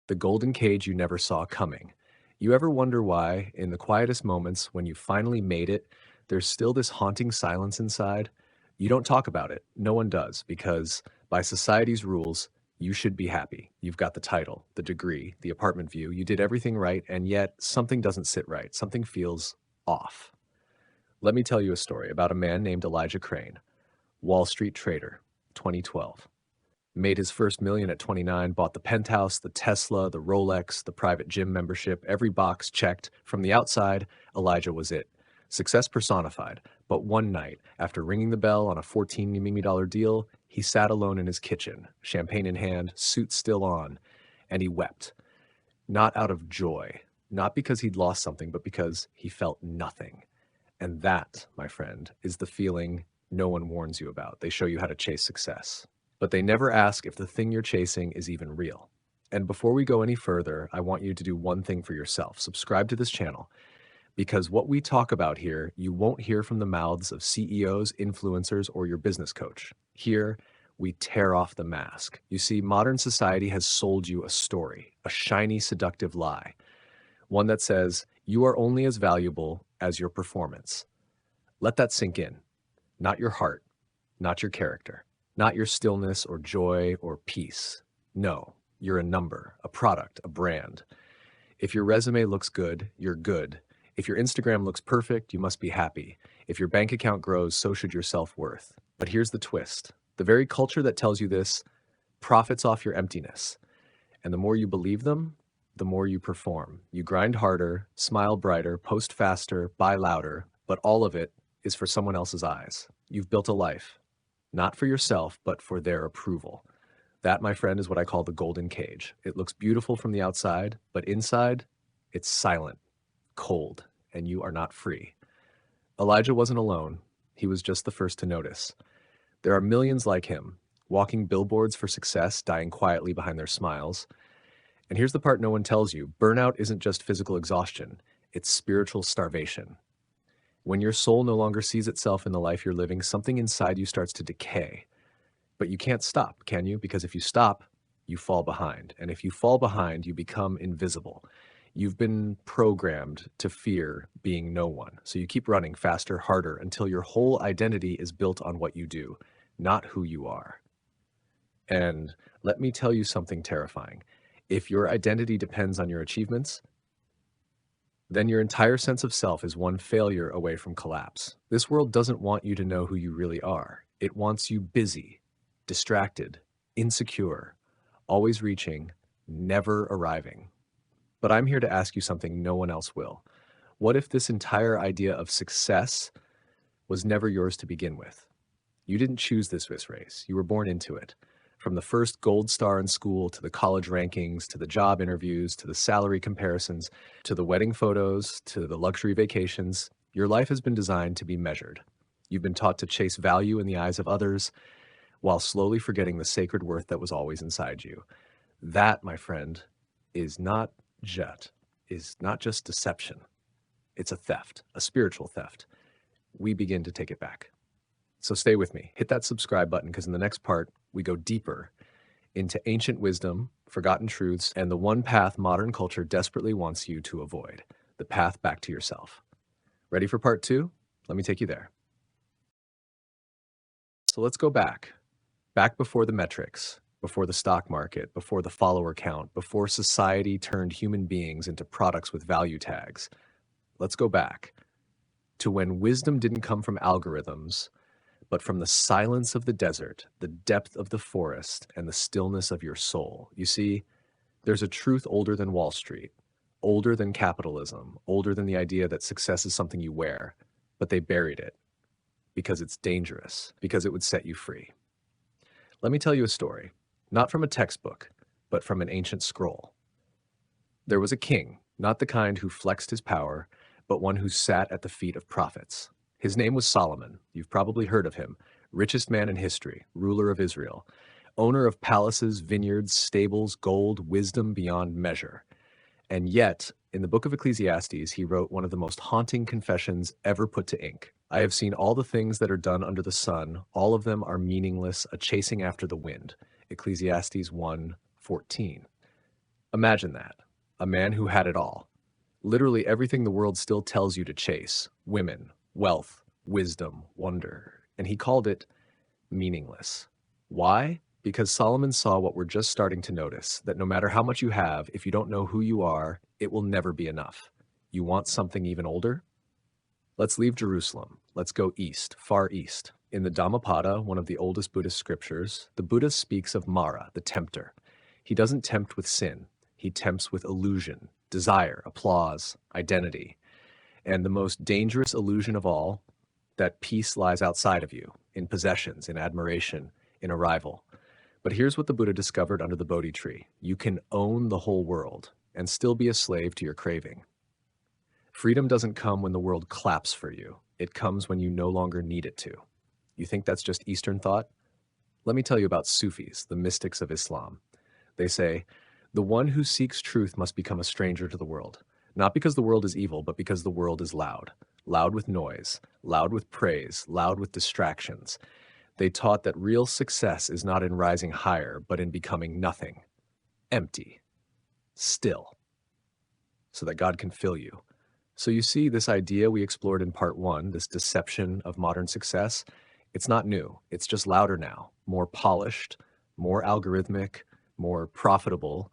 The golden cage you never saw coming. You ever wonder why, in the quietest moments when you finally made it, there's still this haunting silence inside? You don't talk about it. No one does, because by society's rules, you should be happy. You've got the title, the degree, the apartment view, you did everything right, and yet something doesn't sit right. Something feels off. Let me tell you a story about a man named Elijah Crane, Wall Street trader, 2012. Made his first million at 29, bought the penthouse, the Tesla, the Rolex, the private gym membership, every box checked. From the outside, Elijah was it. Success personified. But one night, after ringing the bell on a $14 million deal, he sat alone in his kitchen, champagne in hand, suit still on, and he wept. Not out of joy, not because he'd lost something, but because he felt nothing. And that, my friend, is the feeling no one warns you about. They show you how to chase success, but they never ask if the thing you're chasing is even real. And before we go any further, I want you to do one thing for yourself. Subscribe to this channel, because what we talk about here, you won't hear from the mouths of CEOs, influencers, or your business coach. Here, we tear off the mask. You see, modern society has sold you a story, a shiny, seductive lie, one that says you are only as valuable as your performance. Let that sink in. Not your heart, not your character, not your stillness or joy or peace. No, you're a number, a product, a brand. If your resume looks good, you're good. If your Instagram looks perfect, you must be happy. If your bank account grows, so should your self-worth. But here's the twist. The very culture that tells you this profits off your emptiness. And the more you believe them, the more you perform. You grind harder, smile brighter, post faster, buy louder, but all of it is for someone else's eyes. You've built a life, not for yourself, but for their approval. That, my friend, is what I call the golden cage. It looks beautiful from the outside, but inside, it's silent, cold, and you are not free. Elijah wasn't alone. He was just the first to notice. There are millions like him, walking billboards for success, dying quietly behind their smiles. And here's the part no one tells you. Burnout isn't just physical exhaustion. It's spiritual starvation. When your soul no longer sees itself in the life you're living, something inside you starts to decay. But you can't stop, can you? Because if you stop, you fall behind. And if you fall behind, you become invisible. You've been programmed to fear being no one. So you keep running faster, harder, until your whole identity is built on what you do, not who you are. And let me tell you something terrifying. If your identity depends on your achievements, then your entire sense of self is one failure away from collapse. This world doesn't want you to know who you really are. It wants you busy, distracted, insecure, always reaching, never arriving. But I'm here to ask you something no one else will. What if this entire idea of success was never yours to begin with? You didn't choose this race. You were born into it. From the first gold star in school, to the college rankings, to the job interviews, to the salary comparisons, to the wedding photos, to the luxury vacations, your life has been designed to be measured. You've been taught to chase value in the eyes of others, while slowly forgetting the sacred worth that was always inside you. That, my friend, is not just deception. It's a theft, a spiritual theft. We begin to take it back. So stay with me. Hit that subscribe button, because in the next part, we go deeper into ancient wisdom, forgotten truths, and the one path modern culture desperately wants you to avoid, the path back to yourself. Ready for part 2? Let me take you there. So let's go back before the metrics, before the stock market, before the follower count, before society turned human beings into products with value tags. Let's go back to when wisdom didn't come from algorithms, but from the silence of the desert, the depth of the forest, and the stillness of your soul. You see, there's a truth older than Wall Street, older than capitalism, older than the idea that success is something you wear, but they buried it because it's dangerous, because it would set you free. Let me tell you a story, not from a textbook, but from an ancient scroll. There was a king, not the kind who flexed his power, but one who sat at the feet of prophets. His name was Solomon. You've probably heard of him. Richest man in history, ruler of Israel, owner of palaces, vineyards, stables, gold, wisdom beyond measure. And yet, in the book of Ecclesiastes, he wrote one of the most haunting confessions ever put to ink. I have seen all the things that are done under the sun. All of them are meaningless, a chasing after the wind. Ecclesiastes 1:14. Imagine that. A man who had it all. Literally everything the world still tells you to chase: women, wealth, wisdom, wonder. And he called it meaningless. Why? Because Solomon saw what we're just starting to notice, that no matter how much you have, if you don't know who you are, it will never be enough. You want something even older? Let's leave Jerusalem. Let's go east, far east. In the Dhammapada, one of the oldest Buddhist scriptures, the Buddha speaks of Mara, the tempter. He doesn't tempt with sin. He tempts with illusion, desire, applause, identity. And the most dangerous illusion of all, that peace lies outside of you, in possessions, in admiration, in arrival. But here's what the Buddha discovered under the Bodhi tree. You can own the whole world and still be a slave to your craving. Freedom doesn't come when the world claps for you. It comes when you no longer need it to. You think that's just Eastern thought? Let me tell you about Sufis, the mystics of Islam. They say, the one who seeks truth must become a stranger to the world. Not because the world is evil, but because the world is loud. Loud with noise, loud with praise, loud with distractions. They taught that real success is not in rising higher, but in becoming nothing. Empty. Still. So that God can fill you. So you see, this idea we explored in part one, this deception of modern success, it's not new. It's just louder now, more polished, more algorithmic, more profitable,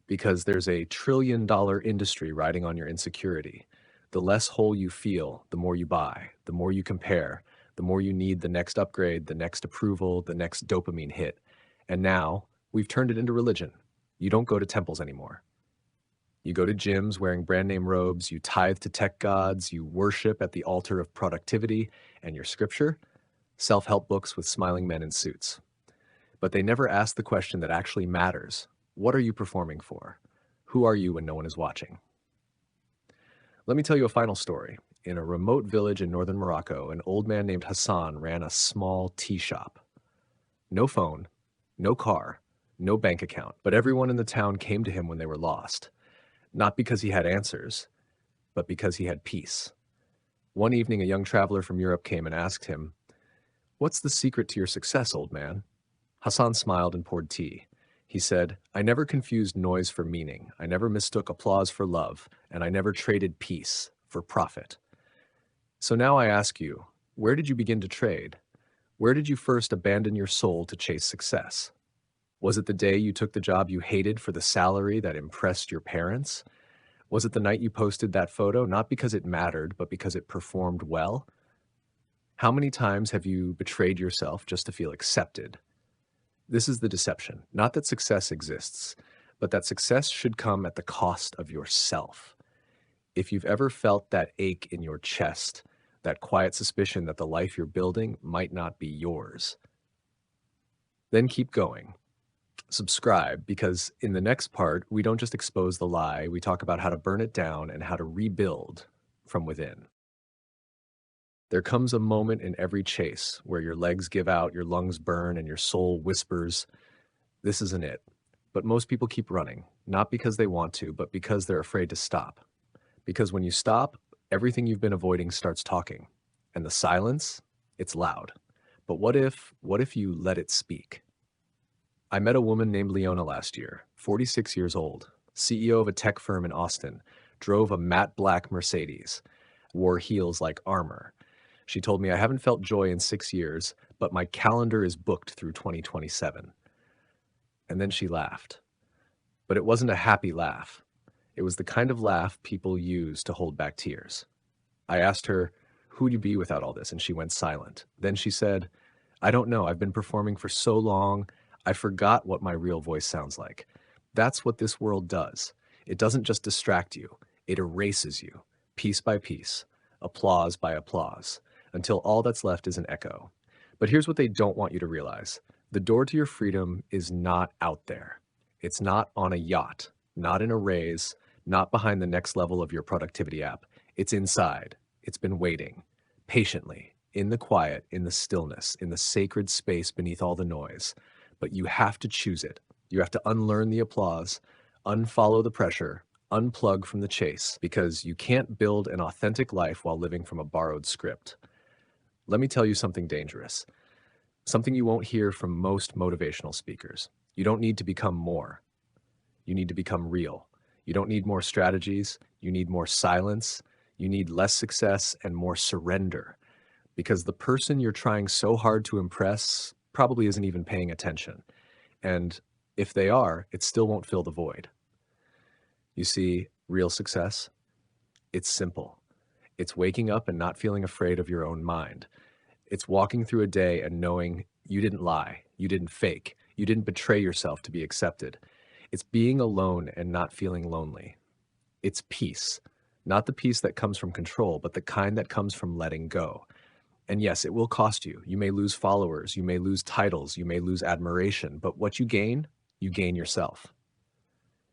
because there's a $1 trillion industry riding on your insecurity. The less whole you feel, the more you buy, the more you compare, the more you need the next upgrade, the next approval, the next dopamine hit. And now we've turned it into religion. You don't go to temples anymore. You go to gyms wearing brand name robes, you tithe to tech gods, you worship at the altar of productivity, and your scripture? Self-help books with smiling men in suits. But they never ask the question that actually matters. What are you performing for? Who are you when no one is watching? Let me tell you a final story. In a remote village in northern Morocco, an old man named Hassan ran a small tea shop. No phone, no car, no bank account, but everyone in the town came to him when they were lost. Not because he had answers, but because he had peace. One evening, a young traveler from Europe came and asked him, "What's the secret to your success, old man?" Hassan smiled and poured tea. He said, "I never confused noise for meaning. I never mistook applause for love, and I never traded peace for profit." So now I ask you, where did you begin to trade? Where did you first abandon your soul to chase success? Was it the day you took the job you hated for the salary that impressed your parents? Was it the night you posted that photo, not because it mattered, but because it performed well? How many times have you betrayed yourself just to feel accepted? This is the deception. Not that success exists, but that success should come at the cost of yourself. If you've ever felt that ache in your chest, that quiet suspicion that the life you're building might not be yours, then keep going. Subscribe, because in the next part, we don't just expose the lie, we talk about how to burn it down and how to rebuild from within. There comes a moment in every chase where your legs give out, your lungs burn, and your soul whispers, "This isn't it." But most people keep running, not because they want to, but because they're afraid to stop. Because when you stop, everything you've been avoiding starts talking. And the silence, it's loud. But what if you let it speak? I met a woman named Leona last year, 46 years old, CEO of a tech firm in Austin, drove a matte black Mercedes, wore heels like armor. She told me, "I haven't felt joy in 6 years, but my calendar is booked through 2027. And then she laughed. But it wasn't a happy laugh. It was the kind of laugh people use to hold back tears. I asked her, "Who would you be without all this?" And she went silent. Then she said, "I don't know. I've been performing for so long, I forgot what my real voice sounds like." That's what this world does. It doesn't just distract you. It erases you, piece by piece, applause by applause, until all that's left is an echo. But here's what they don't want you to realize. The door to your freedom is not out there. It's not on a yacht, not in a raise, not behind the next level of your productivity app. It's inside. It's been waiting, patiently, in the quiet, in the stillness, in the sacred space beneath all the noise. But you have to choose it. You have to unlearn the applause, unfollow the pressure, unplug from the chase, because you can't build an authentic life while living from a borrowed script. Let me tell you something dangerous, something you won't hear from most motivational speakers. You don't need to become more. You need to become real. You don't need more strategies. You need more silence. You need less success and more surrender, because the person you're trying so hard to impress probably isn't even paying attention. And if they are, it still won't fill the void. You see, real success, it's simple. It's waking up and not feeling afraid of your own mind. It's walking through a day and knowing you didn't lie, you didn't fake, you didn't betray yourself to be accepted. It's being alone and not feeling lonely. It's peace, not the peace that comes from control, but the kind that comes from letting go. And yes, it will cost you. You may lose followers, you may lose titles, you may lose admiration, but what you gain yourself,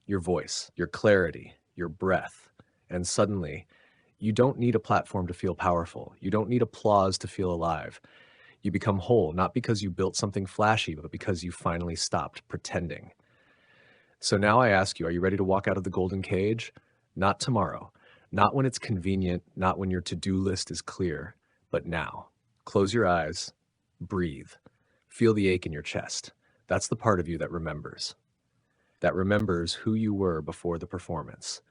your voice, your clarity, your breath. And suddenly, you don't need a platform to feel powerful. You don't need applause to feel alive. You become whole, not because you built something flashy, but because you finally stopped pretending. So now I ask you, are you ready to walk out of the golden cage? Not tomorrow, not when it's convenient, not when your to-do list is clear, but now. Close your eyes, breathe, feel the ache in your chest. That's the part of you that remembers who you were before the performance.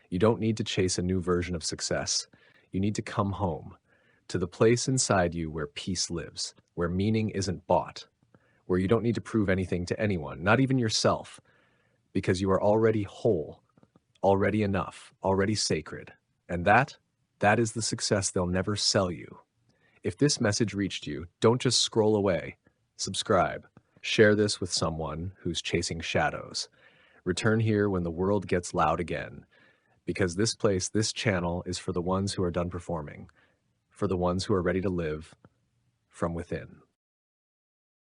You don't need to chase a new version of success. You need to come home to the place inside you where peace lives, where meaning isn't bought, where you don't need to prove anything to anyone, not even yourself, because you are already whole, already enough, already sacred. And that is the success they'll never sell you. If this message reached you, don't just scroll away. Subscribe. Share this with someone who's chasing shadows. Return here when the world gets loud again. Because this place, this channel, is for the ones who are done performing, for the ones who are ready to live from within.